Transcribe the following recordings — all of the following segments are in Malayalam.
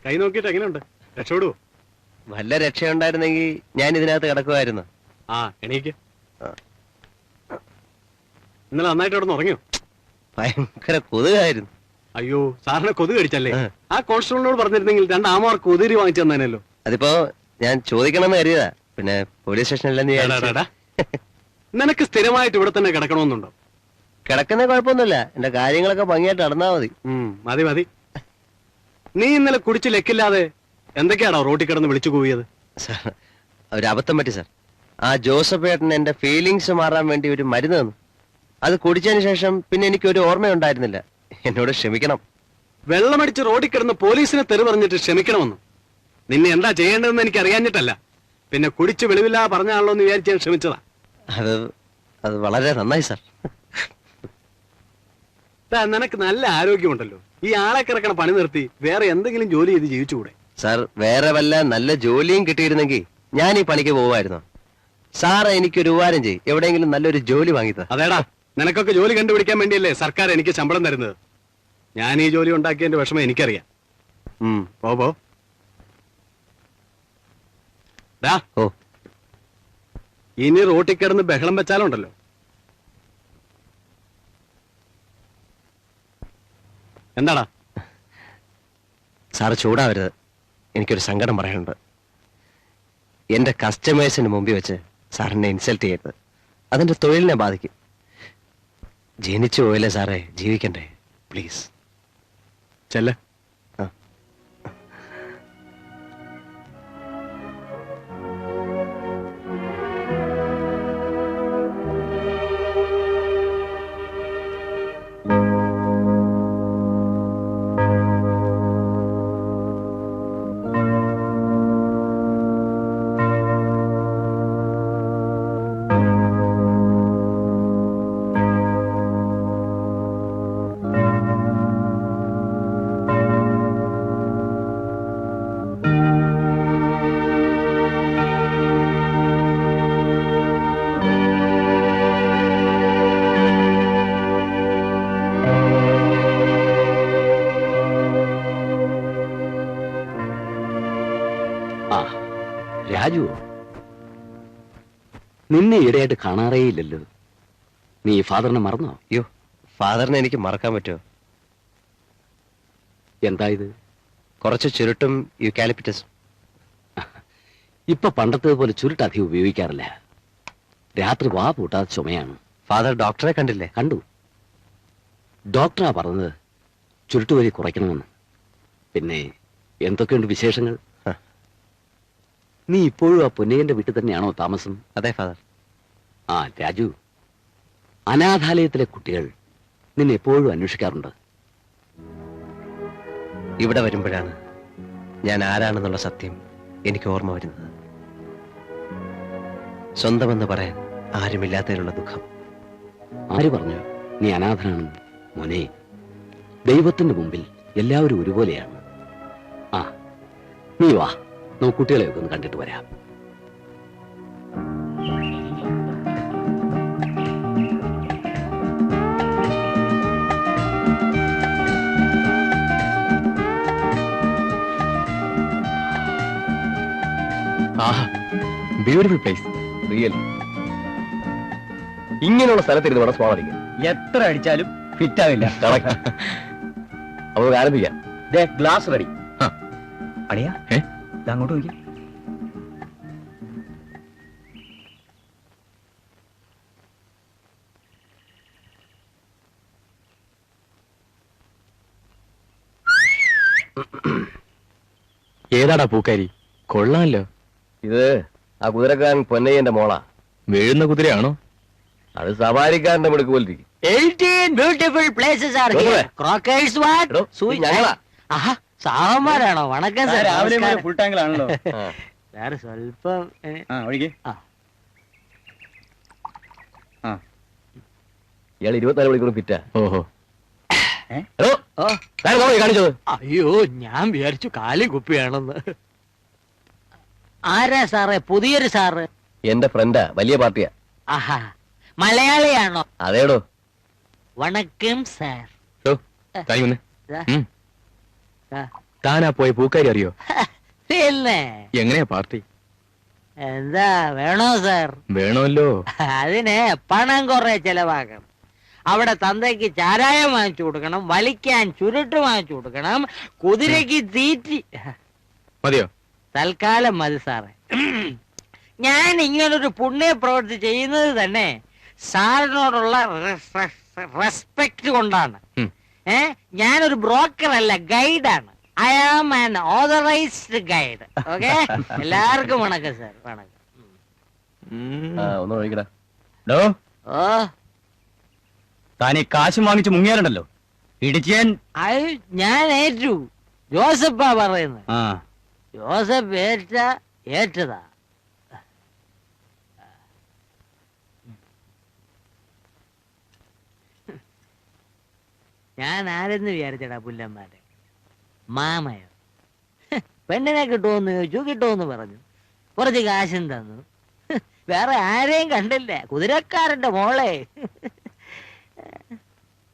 കൈ നോക്കിയിട്ട് എങ്ങനെയുണ്ട്? രക്ഷപ്പെടുവോ? വല്ല രക്ഷയുണ്ടായിരുന്നെങ്കിൽ ഞാൻ ഇതിനകത്ത് കിടക്കുമായിരുന്നു. ആ എണീക്ക്. ഇന്നലെ നന്നായിട്ട് അവിടെ ഉറങ്ങിയോ? ഭയങ്കര കൊതുകായിരുന്നു. അയ്യോ, സാറിനെ കൊതുക് കടിച്ചല്ലേ? ആ കോൺസ്റ്റബിളിനോട് പറഞ്ഞിരുന്നെങ്കിൽ 2 ആമാർ കൊതിരി വാങ്ങിച്ചു തന്നേനല്ലോ. അതിപ്പോ ഞാൻ ചോദിക്കണമെന്ന് കരുതാ, പിന്നെ പോലീസ് സ്റ്റേഷനിലെന്ന് നിനക്ക് സ്ഥിരമായിട്ട് ഇവിടെ തന്നെ കിടക്കണമെന്നുണ്ടോ? കിടക്കുന്ന കുഴപ്പമൊന്നുമില്ല, എന്റെ കാര്യങ്ങളൊക്കെ ഭംഗിയായിട്ട് നടന്നാ മതി. മതി മതി. നീ ഇന്നലെ കുടിച്ച് ലെക്കില്ലാതെ എന്തൊക്കെയാണോ റോട്ടിൽ കിടന്ന് വിളിച്ചു കൂവിയത്? സാർ, ഒരു അബദ്ധം പറ്റി സാർ. ആ ജോസഫ് ഏട്ടൻ എന്റെ ഫീലിങ്സ് മാറാൻ വേണ്ടി ഒരു മരുന്ന് തന്നു. അത് കുടിച്ചതിന് ശേഷം പിന്നെ എനിക്കൊരു ഓർമ്മയുണ്ടായിരുന്നില്ല. എന്നോട് ക്ഷമിക്കണം. വെള്ളമടിച്ച് റോഡിൽ കിടന്ന് പോലീസിനെ തെറി പറഞ്ഞിട്ട് ക്ഷമിക്കണമെന്ന് നിന്നെ എന്താ ചെയ്യേണ്ടതെന്ന് എനിക്ക് അറിയാഞ്ഞിട്ടല്ല, പിന്നെ കുടിച്ച് വെളിവില്ലാ പറഞ്ഞാണല്ലോ എന്ന് വിചാരിച്ച് ഞാൻ ക്ഷമിച്ചതാ. അത് വളരെ നന്നായി സാർ. നിനക്ക് നല്ല ആരോഗ്യമുണ്ടല്ലോ. ഈ ആളെ കിടക്കണ പണി നിർത്തി വേറെ എന്തെങ്കിലും ജോലി ചെയ്ത് ജീവിച്ചുകൂടെ? സാർ, വേറെ വല്ല നല്ല ജോലിയും കിട്ടിയിരുന്നെങ്കിൽ ഞാൻ ഈ പണിക്ക് പോവായിരുന്നു. സാറ് എനിക്കൊരു ഉപകാരം ചെയ്യും, എവിടെയെങ്കിലും നല്ലൊരു ജോലി വാങ്ങിത്ത. അതേടാ, നിനക്കൊക്കെ ജോലി കണ്ടുപിടിക്കാൻ വേണ്ടിയല്ലേ സർക്കാർ എനിക്ക് ശമ്പളം തരുന്നത്. ഞാൻ ഈ ജോലി ഉണ്ടാക്കിയതിന്റെ വിഷമം എനിക്കറിയാം. പോ. ഓ, ഇനി റോട്ടിൽ കിടന്ന് ബഹളം വെച്ചാലുണ്ടല്ലോ. എന്താടാ? സാറ് ചൂടാവരുത്, എനിക്കൊരു സങ്കടം പറയാനുണ്ട്. എന്റെ കസ്റ്റമേഴ്സിന് മുമ്പിൽ വെച്ച് സാറിനെ ഇൻസൾട്ട് ചെയ്യരുത്, അതെന്റെ തൊഴിലിനെ ബാധിക്കും. ജനിച്ചു പോയല്ലേ സാറേ, ജീവിക്കണ്ടേ? പ്ലീസ് ചെല്ല. രാജു, നിന്നെ ഈടെയായിട്ട് കാണാറേയില്ലല്ലോ. നീ ഫാദറിനെ മറന്നോ? അയ്യോ, ഫാദറിനെ എനിക്ക് മറക്കാൻ പറ്റുമോ? എന്താ ഇത്? കുറച്ച് ചുരുട്ടും യൂക്കാലിപ്റ്റസും. ഇപ്പൊ പണ്ടത്തേതുപോലെ ചുരുട്ട് അധികം ഉപയോഗിക്കാറില്ല. രാത്രി വാ പൂട്ടാതെ ചുമയാണ്. ഫാദർ ഡോക്ടറെ കണ്ടില്ലേ? കണ്ടു. ഡോക്ടറാ പറഞ്ഞത് ചുരുട്ടുവലി കുറയ്ക്കണമെന്ന്. പിന്നെ എന്തൊക്കെയുണ്ട് വിശേഷങ്ങൾ? നീ ഇപ്പോഴും ആ പൊന്നയ്യന്റെ വീട്ടിൽ തന്നെയാണോ താമസം? അതെ ഫാദർ. ആ രാജു, അനാഥാലയത്തിലെ കുട്ടികൾ നിന്നെ എപ്പോഴും അന്വേഷിക്കാറുണ്ട്. ഇവിടെ വരുമ്പോഴാണ് ഞാൻ ആരാണെന്നുള്ള സത്യം എനിക്ക് ഓർമ്മ വരുന്നത്. സ്വന്തമെന്ന് പറയാൻ ആരുമില്ലാത്തതിലുള്ള ദുഃഖം. ആര് പറഞ്ഞു നീ അനാഥനാണെന്ന്? മോനെ, ദൈവത്തിന്റെ മുമ്പിൽ എല്ലാവരും ഒരുപോലെയാണ്. ആ, നീ വാ, നമുക്ക് കുട്ടികളെയൊക്കെ ഒന്ന് കണ്ടിട്ട് വരാം. Beautiful place, real. ഇങ്ങനെയുള്ള സ്ഥലത്തിരുന്ന് വേണം സ്വാഭാവികം. എത്ര അടിച്ചാലും ഫിറ്റ് ആവില്ല. അപ്പൊ ആരംഭിക്കാം. Glass ready. അടിയാ, അങ്ങോട്ട് നോക്കി. ഏതാടാ പൂക്കാരി? കൊള്ളാമല്ലോ. ഇത് ആ കുതിരക്കാരൻ പൊന്നയ്യന്റെ മോളാ. വീഴുന്ന കുതിരയാണോ? അത് സവാരിക്കാരന്റെ മിടുക്ക് പോലിരിക്കും. 18 beautiful places are here. Crocodiles what? ഞങ്ങളാ. ആഹാ, സാവന്മാരാണോ? വണക്കം സാർ. രാവിലെ ഫുൾ ടാങ്കിലാണല്ലോ. സാറ് സ്വല്പം ഒഴികെ. ഇയാൾ 24 മണിക്കൂർ ഫിറ്റാ. ഓഹോ, കാണിച്ചത്. അയ്യോ, ഞാൻ വിചാരിച്ചു കാലി കുപ്പിയാണെന്ന്. ആരാ സാറേ? പുതിയൊരു സാറ്? എന്റെ ഫ്രണ്ടാ, വലിയ പാർട്ടിയാ. ആഹാ, മലയാളിയാണോ? അതേടോ. വണക്കം സാർ. താനാ പോയ പൂക്കാരി അറിയോ? പിന്നെ എങ്ങനെയാ പാർട്ടി? എന്താ വേണോ സാർ? വേണമല്ലോ. അതിന് പണം കുറെ ചെലവാക്കണം. അവിടെ തന്തയ്ക്ക് ചാരായം വാങ്ങിച്ചു കൊടുക്കണം, വലിക്കാൻ ചുരുട്ട് വാങ്ങിച്ചു കൊടുക്കണം, കുതിരയ്ക്ക് തീറ്റി. മതിയോ? തൽക്കാലം മതി സാറേ. ഞാൻ ഇങ്ങനൊരു പുണ്യ പ്രവൃത്തി ചെയ്യുന്നത് തന്നെ സാറിനോടുള്ള റെസ്പെക്ട് കൊണ്ടാണ്. ഞാനൊരു ബ്രോക്കർ അല്ല, ഗൈഡാണ്. I am an authorised guide. Okay, എല്ലാവർക്കും വണക്കം സാർ, വണക്കം. ഒന്ന് ഒഴിക്കടാ. ഡോ, ഓ, താനീ കാശും വാങ്ങിച്ച് മുങ്ങിയാലുണ്ടല്ലോ ഇടിച്ചാൻ. അത് ഞാൻ ഏറ്റു. ജോസഫാ പറയുന്നത്. ജോസഫ് ഏറ്റതാ. ഞാൻ ആരെന്ന് വിചാരിച്ചടാ പുല്ലന്മാരെ? മാമയോ? പെണ്ണിനെ കിട്ടുമെന്ന് ചോദിച്ചു, കിട്ടുമെന്ന് പറഞ്ഞു, കുറച്ച് കാശും തന്നു. വേറെ ആരെയും കണ്ടില്ല, കുതിരക്കാരന്റെ മോളെ.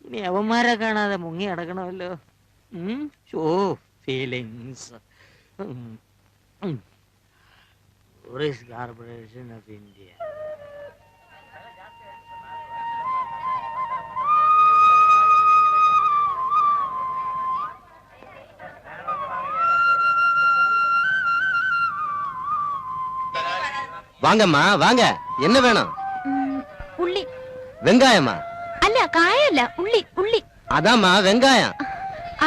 ഇനി അവന്മാരെ കാണാതെ മുങ്ങി അടക്കണമല്ലോ. Feelings. Tourist corporation of India. வாங்கம்மா வாங்க, என்ன வேணும்? ഉള്ളി. வெங்காயமா? അല്ല, കായല്ല, ഉള്ളി ഉള്ളി. அதாம்மா வெங்காயம்.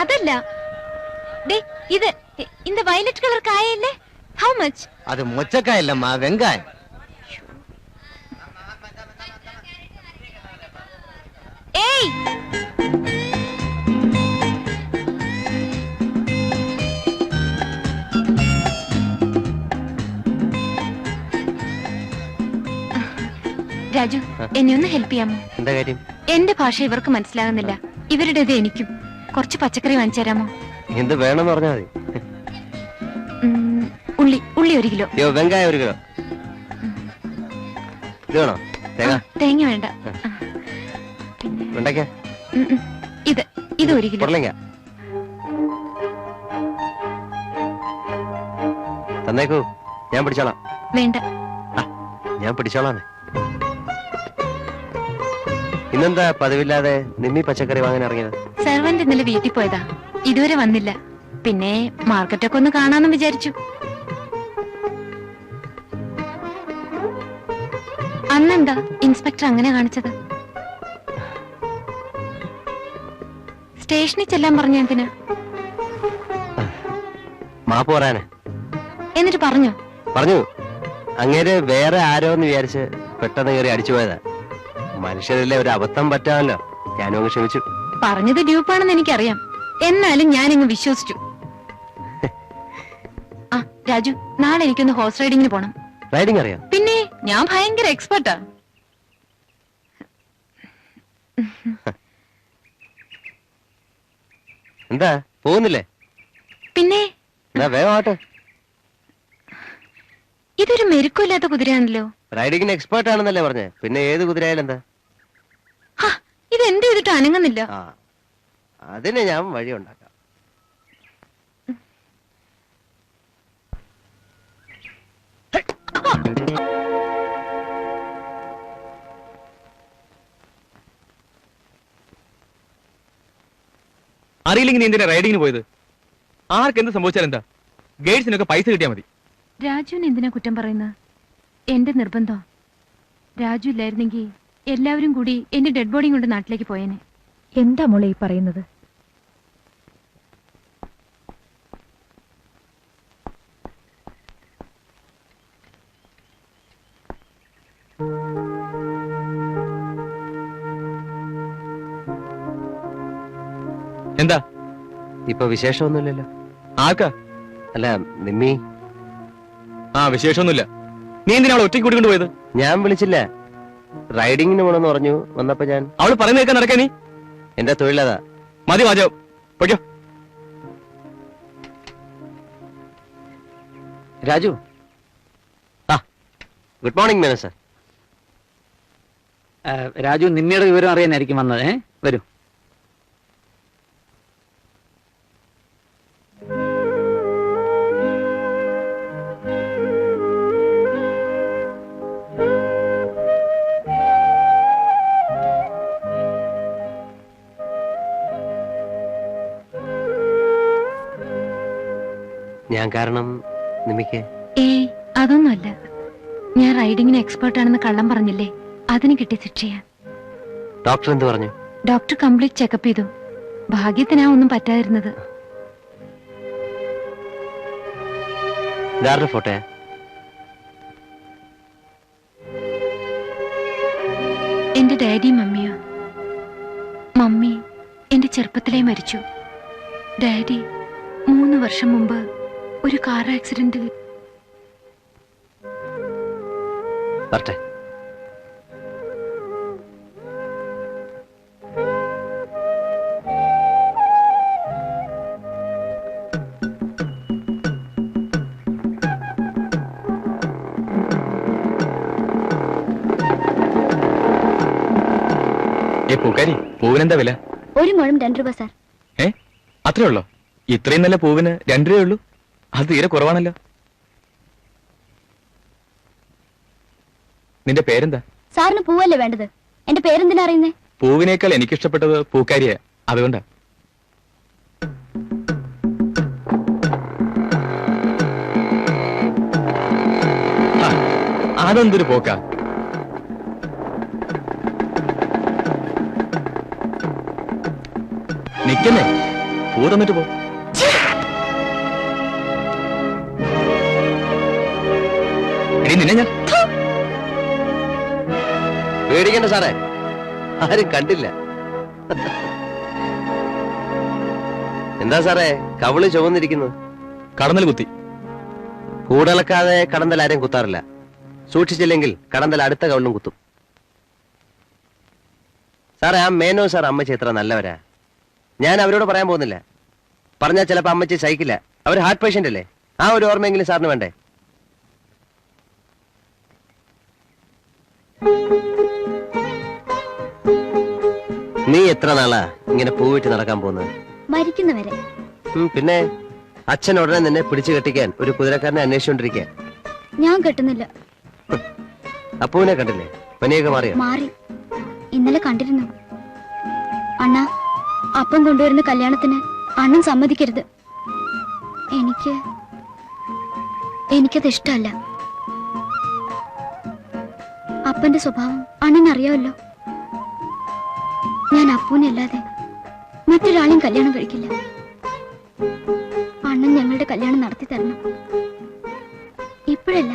അതല്ല, ദേ ഇത് இந்த വയലറ്റ് കളർ കായല്ലേ? How much? அது மொச்சக்காய் இல்லம்மா, வெங்காயம். ഏയ്, രാജു, എന്നെ ഒന്ന് ഹെൽപ്പ് ചെയ്യാമോ? എന്താ കാര്യം? എന്റെ ഭാഷ ഇവർക്ക് മനസ്സിലാകുന്നില്ല, ഇവരുടേത് എനിക്കും. കുറച്ച് പച്ചക്കറി വാങ്ങിച്ചു തരാമോ? എന്ത് വേണമെന്ന് പറഞ്ഞാൽ മതി. ഉള്ളി ഉള്ളി 1 കിലോ. വെങ്കായം 1 കിലോ. ഇത് വേണോ? തേങ്ങ? തേങ്ങ വേണ്ട. വെണ്ടയ്ക്ക? ഇത് 1 കിലോ. ഉരുളങ്ക തന്നേക്കൂ, ഞാൻ പിടിച്ചോളാം. വേണ്ട, ഞാൻ പിടിച്ചോളാം. ഇന്നെന്താ പതിവില്ലാതെ നിമ്മി പച്ചക്കറി വാങ്ങാൻ ഇറങ്ങിയത്? സെർവന്റ് ഇന്നലെ വീട്ടിൽ പോയതാ, ഇതുവരെ വന്നില്ല. പിന്നെ മാർക്കറ്റൊക്കെ ഒന്ന് കാണാന്ന് വിചാരിച്ചു. അന്നെന്താ ഇൻസ്പെക്ടർ അങ്ങനെ കാണിച്ചത്? സ്റ്റേഷനിൽ ചെല്ലാൻ പറഞ്ഞ എന്തിനാ? മാപ്പ് പറയാന്. എന്നിട്ട് പറഞ്ഞോ? പറഞ്ഞു. അങ്ങേര് വേറെ ആരോന്ന് വിചാരിച്ച് പെട്ടെന്ന് കയറി അടിച്ചു പോയതാ. മനുഷ്യരല്ലേ, ഒരു അബദ്ധം പറ്റാമല്ലോ. ഞാനും അങ്ങ് ക്ഷമിച്ചു. പറഞ്ഞത് ഡ്യൂപ്പാണെന്ന് എനിക്കറിയാം, എന്നാലും ഞാനങ്ങ് വിശ്വസിച്ചു. ആ രാജു, നാളെ എനിക്കൊന്ന് ഹോഴ്സ് റൈഡിങ്ങിന് പോണം. റൈഡിങ് അറിയാം? പിന്നെ ഞാൻ ഭയങ്കര എക്സ്പെർട്ടാ. എന്താ പോകുന്നില്ലേ? പിന്നെ എന്താ വേഗം ആട്ടെ. ഇതൊരു മെരുക്കില്ലാത്ത കുതിരയാണല്ലോ. റൈഡിങ്ങിന് എക്സ്പേർട്ട് ആണെന്നല്ലേ പറഞ്ഞേ, പിന്നെ ഏത് കുതിരയായാലും എന്താ? ഇത് എന്ത് ചെയ്തിട്ട് അനങ്ങുന്നില്ല. ആ, അതിന് ഞാൻ വഴി ഉണ്ടാക്കാം. അറിയില്ലെങ്കിൽ നീ എന്തിനാ റൈഡിങ്ങിന് പോയത്? ആർക്ക് എന്ത് സംഭവിച്ചാൽ എന്താ? ഗൈഡ്സിനൊക്കെ പൈസ കിട്ടിയാൽ മതി. രാജുവിന് എന്തിനാ കുറ്റം പറയുന്നത്? എന്റെ നിർബന്ധം. രാജു ഇല്ലായിരുന്നെങ്കിൽ എല്ലാവരും കൂടി എന്റെ ഡെഡ് ബോഡി കൊണ്ട് നാട്ടിലേക്ക് പോയേനെ. എന്താ മോളെ ഈ പറയുന്നത്? എന്താ? ഇപ്പൊ വിശേഷമൊന്നുമില്ലല്ലോ. ആർക്കാ? അല്ല, നിമ്മി. ആ, വിശേഷമൊന്നുമില്ല. നീ എന്തിനാ അവളെ ഒറ്റയ്ക്ക് കൂട്ടിക്കൊണ്ട് പോയത്? ഞാൻ വിളിച്ചില്ല. റൈഡിങ്ങിന് പോണെന്ന് പറഞ്ഞു. വന്നപ്പോ ഞാൻ. അവള് പറയുന്ന കേൾക്കാൻ നടക്കാ നീ? എന്റെ തൊഴിലതാ. മതി വാചകം, പൊയ്ക്കോ. രാജു. ആ, ഗുഡ് മോർണിംഗ് മേനോൻ. രാജു, നിമ്മിയുടെ വിവരം അറിയാനായിരിക്കും വന്നത്. വരൂ. ഞാൻ കാരണം നിമിക്ക് ഏയ് അതൊന്നുമല്ല. ഞാൻ റൈഡിങ്ങിന് എക്സ്പേർട്ട് ആണെന്ന് കള്ളം പറഞ്ഞില്ലേ, അതിന് കിട്ടിയ ശിക്ഷയാ. ഡോക്ടർ എന്ത് പറഞ്ഞു? ഡോക്ടർ കംപ്ലീറ്റ് ചെക്കപ്പ് ചെയ്തു. ഭാഗ്യത്തിനാ ഒന്നും പറ്റാതിരുന്നത്. ഇതാരുടെ ഫോട്ടോയാ? എന്റെ ഡാഡിയും മമ്മിയോ. മമ്മി എന്റെ ചെറുപ്പത്തിലേ മരിച്ചു. ഡാഡി 3 വർഷം മുമ്പ് ഒരു കാർ ആക്സിഡന്റിൽ. വരട്ടെ. പൂക്കാരി, പൂവിനെന്താ വില? ഒരു മുഴം 2 രൂപ സാർ. അത്രേ ഉള്ളോ? ഇത്രയും നല്ല പൂവിന് 2 രൂപയേ ഉള്ളൂ? അത് തീരെ കുറവാണല്ലോ. നിന്റെ പേരെന്താ? സാറിന് പൂവല്ലേ വേണ്ടത്? എന്റെ പേരെന്തിനാ അറിയുന്നേ? പൂവിനേക്കാൾ എനിക്കിഷ്ടപ്പെട്ടത് പൂക്കാരിയാ, അതുകൊണ്ടാ. അതെന്തൊരു പോക്കാ. നിക്കുന്നേ, പൂ തന്നിട്ട് പോ. നിന്നെ ഞാൻ പേടിക്കണ്ട സാറേ, ആരും കണ്ടില്ല. എന്താ സാറേ കവിള് ചുവന്നിരിക്കുന്നത്? കടന്നൽ കുത്തി. കൂടളക്കാതെ കടന്തൽ ആരെയും കുത്താറില്ല. സൂക്ഷിച്ചില്ലെങ്കിൽ കടന്തൽ അടുത്ത കവിളിലും കുത്തും. സാറേ, ആ മേനോ സാർ അമ്മച്ചി എത്ര നല്ലവരാ. ഞാൻ അവരോട് പറയാൻ പോകുന്നില്ല. പറഞ്ഞാൽ ചിലപ്പോ അമ്മച്ചി സഹിക്കില്ല. അവർ ഹാർട്ട് പേഷ്യന്റ് അല്ലേ. ആ ഒരു ഓർമ്മയെങ്കിലും സാറിന് വേണ്ടേ? നീ എത്ര നാളാ ഇങ്ങനെ പൂവിട്ട് നടക്കാൻ പോകുന്നത്? മരിക്കുന്നവരെ. പിന്നെ അച്ഛൻ ഉടനെ നിന്നെ പിടിച്ചു കെട്ടിക്കാൻ ഒരു കുതിരക്കാരനെ അന്വേഷിച്ചോണ്ടിരിക്കാൻ. ഞാൻ കെട്ടുന്നില്ല. അപ്പൂവിനെ കണ്ടില്ലേ? പനിയൊക്കെ മാറിയോ? മാറി. ഇന്നലെ കണ്ടിരുന്നു. അണ്ണാ, അപ്പം കൊണ്ടുവരുന്ന കല്യാണത്തിന് അണ്ണൻ സമ്മതിക്കരുത്. എനിക്കത് ഇഷ്ടമല്ല. അപ്പന്റെ സ്വഭാവം അണ്ണൻ അറിയാമല്ലോ. ഞാൻ അപ്പൂനെ അല്ലാതെ മറ്റൊരാളെയും കല്യാണം കഴിക്കില്ല. അണ്ണൻ ഞങ്ങളുടെ കല്യാണം നടത്തി തരണം. ഇപ്പോഴല്ല,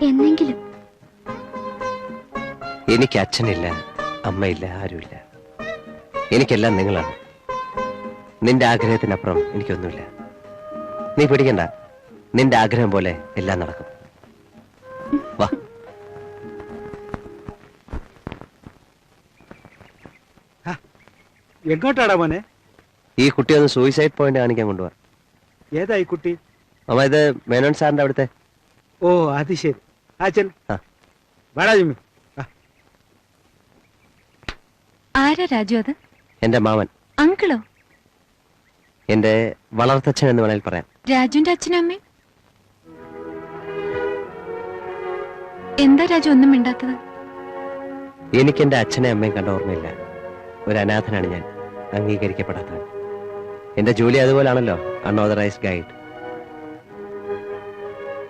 എന്നെങ്കിലും. എനിക്ക് അച്ഛനില്ല, അമ്മയില്ല, ആരുമില്ല. എനിക്കെല്ലാം നിങ്ങളാണ്. നിന്റെ ആഗ്രഹത്തിനപ്പുറം എനിക്കൊന്നുമില്ല. നീ പിടിക്കണ്ട. നിന്റെ ആഗ്രഹം പോലെ എല്ലാം നടക്കും. വാ. എങ്ങോട്ടാടാ മോനെ? ഈ കുട്ടി ഒന്ന് സൂയിസൈഡ് പോയിന്റ് കാണിക്കാൻ കൊണ്ടുപോവാ. ഏതാ ഈ കുട്ടി? അമ്മ, ഇത് മേനോൻ സാറിന്റെ അവിടുത്തെ. ഓ, അത് ശരി. അച്ഛൻ വേടാ ജിമ്മി. ആരാ രാജു അത്? എന്റെ മാമൻ. അങ്കിളോ? എന്റെ വളർത്തച്ഛൻ എന്ന് വേണേൽ പറയാം. രാജുവിന്റെ അച്ഛനും അമ്മയും? എന്താ രാജു ഒന്നും മിണ്ടാത്തത്? എനിക്ക് എന്റെ അച്ഛനെ അമ്മയും കണ്ട ഓർമ്മയില്ല. ഒരു അനാഥനാണ് ഞാൻ, അംഗീകരിക്കപ്പെടാത്തവൻ. എന്റെ ജോലി അതുപോലാണല്ലോ, അൺഓതറൈസ്ഡ് ഗൈഡ്.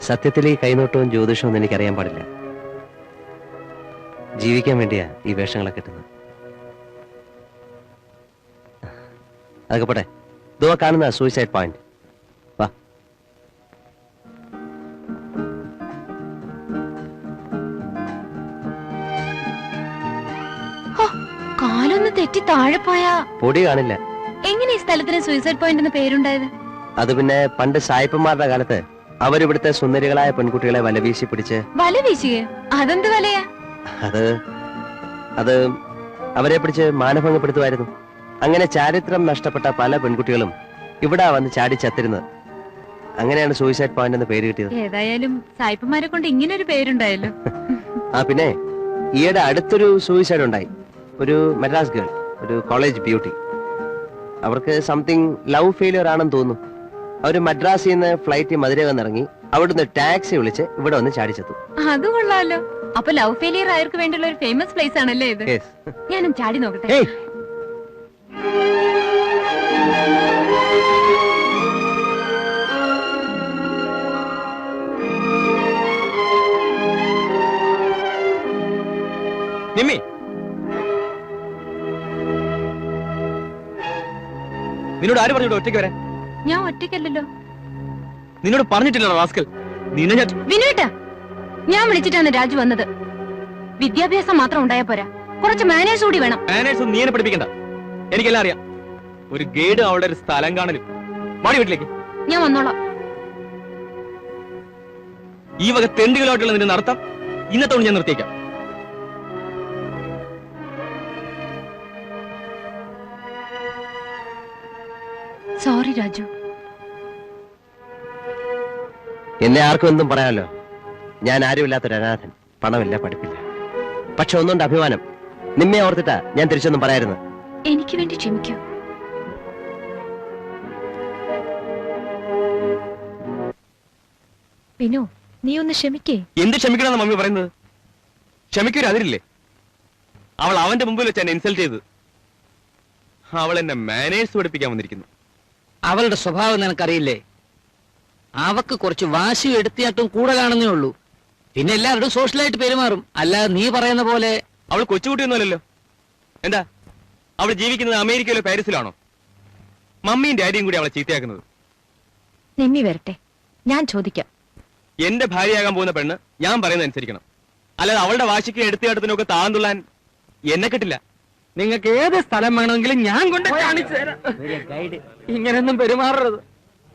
സത്യത്തിൽ ഈ കൈനോട്ടവും ജ്യോതിഷവും ഒന്നും എനിക്കറിയാൻ പാടില്ല. ജീവിക്കാൻ വേണ്ടിയാ ഈ വേഷങ്ങളൊക്കെ കിട്ടുന്നത്. അതൊക്കെ പോട്ടെ. ഇതോ കാണുന്ന സൂയിസൈഡ് പോയിന്റ്. വാ. കാലൊന്ന് തെറ്റി താഴെ പോയാ പൊടി കാണില്ല. എങ്ങനെ ഈ സ്ഥലത്തിന് സൂയിസൈഡ് പോയിന്റ് എന്ന് പേരുണ്ടായത്? അത് പിന്നെ പണ്ട് സായിപ്പന്മാരുടെ കാലത്ത് അവരിവിടുത്തെ സുന്ദരികളായ പെൺകുട്ടികളെ വലവീശി പിടിച്ച്. വല വീശുകയോ? അതെന്ത് വലയാ? അത് അവരെ പിടിച്ച് മാനഭംഗപ്പെടുത്തുമായിരുന്നു. അങ്ങനെ ചാരിത്രം നഷ്ടപ്പെട്ട പല പെൺകുട്ടികളും ഇവിടെ വന്ന് ചാടി ചത്തിരുന്നത്. അങ്ങനെയാണ് സൂയിസൈഡ് പോയിന്റ് എന്ന് പേര് കിട്ടിയത്. ഏതായാലും സായിപ്പന്മാരെ കൊണ്ട് ഇങ്ങനെ ഒരു പേരുണ്ടായല്ലോ. ആ, പിന്നെ ഈയിടെ അടുത്തൊരു സൂയിസൈഡ് ഉണ്ടായി. ഒരു മദ്രാസ് ഗേൾ, ഒരു കോളേജ് ബ്യൂട്ടി. അവർക്ക് സംതിങ് ലവ് ഫെയിലിയർ ആണെന്ന് തോന്നുന്നു. അവര് മദ്രാസിൽ നിന്ന് ഫ്ലൈറ്റ് മധുര വന്നിറങ്ങി അവിടുന്ന് ടാക്സി വിളിച്ച് ഇവിടെ വന്ന് ചാടിച്ചെത്തു. അത് കൊള്ളാലോ. അപ്പൊ ലവ് ഫെയിലിയർ ആയവർക്ക് വേണ്ടിയുള്ള ഒരു ഫേമസ് പ്ലേസ് ആണല്ലേ ഇത്? ഞാനും ചാടി നോക്കട്ടെ. നിമ്മി നിന്നോട് ആര് പറഞ്ഞു ഒറ്റയ്ക്ക് വരാൻ? ഞാൻ ഒറ്റയ്ക്കല്ലല്ലോ. നിന്നോട് പറഞ്ഞിട്ടില്ല റാസ്കൽ. നിന്നെ ഞാൻ വിനുവേട്ടാ, ഞാൻ വിളിച്ചിട്ടാണ് രാജു വന്നത്. വിദ്യാഭ്യാസം മാത്രം ഉണ്ടായാ പോരാ, കുറച്ച് മാനേഴ്സ് കൂടി വേണം. മാനേഴ്സ് ഒന്നും നീ എന്നെ പഠിപ്പിക്കണ്ട, എനിക്കെല്ലാം അറിയാം. ഒരു ഗൈഡ് അവളുടെ ഒരു സ്ഥലം കാണലും. വാടി വീട്ടിലേക്ക്. ഞാൻ വന്നോളാം. ഈ വക തെണ്ടുകളായിട്ടുള്ള നിന്റെ നടത്തം ഇന്നത്തോട് ഞാൻ നിർത്തിയേക്കാം. സോറി രാജു. എന്നെ ആർക്കും എന്തും പറയാമല്ലോ. ഞാൻ ആരുമില്ലാത്തൊരു അനാഥൻ, പണമില്ല, പഠിപ്പില്ല. പക്ഷെ ഒന്നുണ്ട് അഭിമാനം. നിന്നെ ഓർത്തിട്ടാ ഞാൻ തിരിച്ചൊന്നും പറയായിരുന്നു. എനിക്ക് വേണ്ടി ക്ഷമിക്കൂ. വിനു, നീ ഒന്ന് ക്ഷമിക്കേ. എന്ത് ക്ഷമിക്കണമെന്ന് മമ്മി പറയുന്നത്? ക്ഷമിക്കൊരു അതിരില്ലേ? അവൾ അവന്റെ മുമ്പിൽ വെച്ച് എന്നെ ഇൻസൾട്ട് ചെയ്ത്. അവൾ എന്നെ മാനേഴ്സ് പഠിപ്പിക്കാൻ വന്നിരിക്കുന്നു. അവളുടെ സ്വഭാവം നിനക്കറിയില്ലേ? അവക്ക് കുറച്ച് വാശി എടുത്തിയാട്ടും കൂടുതലാണെന്നേ ഉള്ളൂ. പിന്നെ എല്ലാവരോടും സോഷ്യലായിട്ട് പെരുമാറും. അല്ലാതെ നീ പറയുന്ന പോലെ അവൾ കൊച്ചുകുട്ടിയൊന്നുമല്ലല്ലോ. എന്താ അവൾ ജീവിക്കുന്നത് അമേരിക്കയിലോ പാരീസിലാണോ? മമ്മിയും ഡാഡിയും കൂടി അവളെ ചീത്തയാക്കുന്നത്. നിമ്മി വരട്ടെ, ഞാൻ ചോദിക്കാം. എന്റെ ഭാര്യയാകാൻ പോകുന്ന പെണ്ണ് ഞാൻ പറയുന്നത് അനുസരിക്കണം. അല്ലാതെ അവളുടെ വാശിക്ക് എടുത്തിയാട്ടത്തിനൊക്കെ താന്തുള്ളാൻ എന്നെ കിട്ടില്ല. നിങ്ങൾക്ക് ഏത് സ്ഥലം വേണമെങ്കിലും ഞാൻ കൊണ്ട് കാണിച്ചു തരാം. ഇങ്ങനെയൊന്നും പെരുമാറരുത്.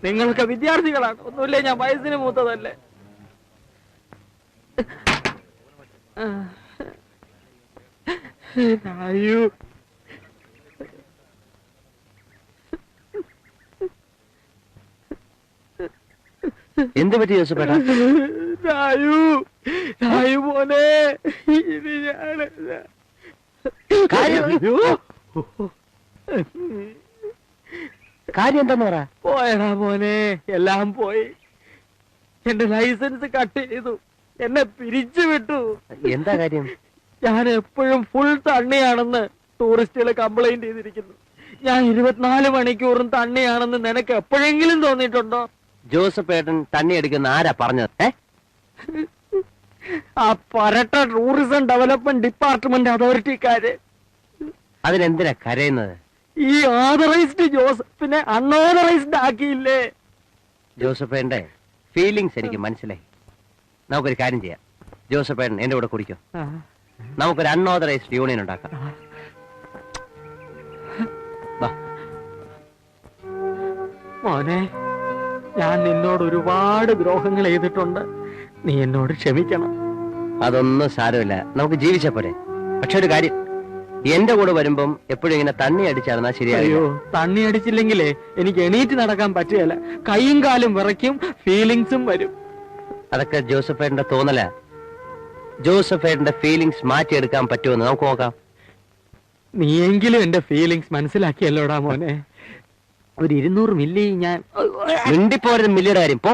നിങ്ങളൊക്കെ വിദ്യാർത്ഥികളാണ്. ഒന്നുമില്ലേ, ഞാൻ വയസ്സിന് മൂത്തതല്ലേ. അയ്യോ, എന്ത് പറ്റി ജോസഫേട്ടാ? രായു, രായു മോനെ, ഇത് ഞാനല്ല. കാര്യം എന്താന്ന് പറ. പോയടാ മോനെ, എല്ലാം പോയി. എന്റെ ലൈസൻസ് കട്ട് ചെയ്തു, എന്നെ പിരിച്ചു വിട്ടു. എന്താ കാര്യം? ഞാൻ എപ്പോഴും ഫുൾ തണ്ണിയാണെന്ന് ടൂറിസ്റ്റുകൾ കംപ്ലൈന്റ് ചെയ്തിരിക്കുന്നു. ഞാൻ 24 മണിക്കൂറും തണ്ണിയാണെന്ന് നിനക്ക് എപ്പോഴെങ്കിലും തോന്നിയിട്ടുണ്ടോ? ജോസഫേട്ടൻ തണ്ണി എടുക്കുന്ന ആരാ പറഞ്ഞത്? ആ പരട്ട ടൂറിസം ഡെവലപ്മെന്റ് ഡിപ്പാർട്ട്മെന്റ് അതോറിറ്റിക്കാര്. അതിനെന്തിനാ കരയുന്നത്? ഈ ഓതറൈസ്ഡ് ജോസഫിനെ അൺഓതറൈസ്ഡ് ആക്കിയില്ലേ? ജോസഫേന്റെ ഫീലിങ്സ് എനിക്ക് മനസ്സിലായി. നമുക്കൊരു കാര്യം ചെയ്യാം. ജോസഫേട്ടൻ എന്റെ കൂടെ കുടിക്കും. നമുക്കൊരു അൺഓതറൈസ്ഡ് യൂണിയൻ ഉണ്ടാക്കാം. വാ. മോനെ, ഞാൻ നിന്നോട് ഒരുപാട് ദ്രോഹങ്ങൾ ചെയ്തിട്ടുണ്ട്. നീ എന്നോട് ക്ഷമിക്കണം. അതൊന്നും സാരമില്ല, നമുക്ക് ജീവിച്ച പോരെ. പക്ഷെ ഒരു കാര്യം, എന്റെ കൂടെ വരുമ്പം എപ്പോഴും ഇങ്ങനെ തണ്ണി അടിച്ചാർന്നാ ശരിയായോ? അയ്യോ, തണ്ണി അടിച്ചില്ലെങ്കിലേ എനിക്ക് എണീറ്റ് നടക്കാൻ പറ്റുകയില്ല. കൈയും കാലും വിറയ്ക്കും, ഫീലിങ്സും വരും. അതൊക്കെ ജോസഫേട്ടന്റെ തോന്നല. ജോസഫേട്ടന്റെ ഫീലിങ്സ് മാറ്റിയെടുക്കാൻ പറ്റുമെന്ന് നമുക്ക് നോക്കാം. നീയെങ്കിലും എന്റെ ഫീലിങ്സ് മനസ്സിലാക്കിയല്ലോടാ മോനെ. ഒരു 200 മില്ലി ഞാൻ മിണ്ടിപ്പോരുന്ന മില്ലിയുടെ കാര്യം പോ.